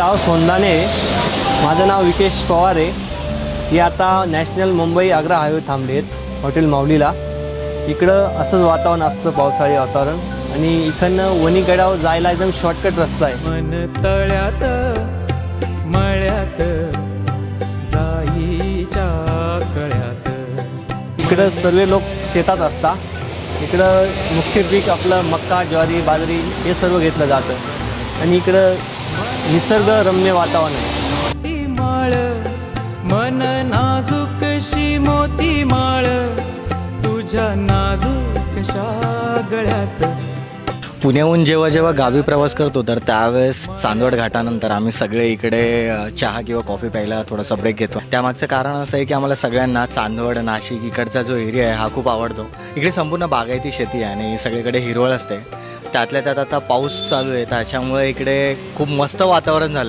गाव सोंदाणे. माझं नाव विकेश पवार आहे. ही आता नॅशनल मुंबई आग्रा हायवे थांबले आहेत हॉटेल माऊलीला. इकडं असंच वातावरण असतं, पावसाळी वातावरण. आणि इकडनं वणीगडावर जायला एकदम शॉर्टकट रस्ता आहे. मन तळ्यात मळ्यात जाईच्या कळ्यात. इकडं सर्व लोक शेतात असतात. इकडं मुख्य पीक आपलं मक्का, ज्वारी, बाजरी हे सर्व घेतलं जातं. आणि इकडं निसर्गरम्य वातावरण आहे. ती माळ मन नाजूकशी मोती माळ तुझ्या नाजूकशा गळ्यात. पुण्याहून जेव्हा जेव्हा गावी प्रवास करतो तर त्यावेळेस चांदवड घाटानंतर आम्ही सगळे इकडे चहा किंवा कॉफी प्यायला थोडासा ब्रेक घेतो. त्यामागचं कारण असं आहे की आम्हाला सगळ्यांना चांदवड, नाशिक इकडचा जो एरिया आहे हा खूप आवडतो. इकडे संपूर्ण बागायती शेती आहे आणि सगळीकडे हिरवळ असते. त्यातल्या त्यात आता पाऊस चालू आहे, त्याच्यामुळे इकडे खूप मस्त वातावरण झालं आहे.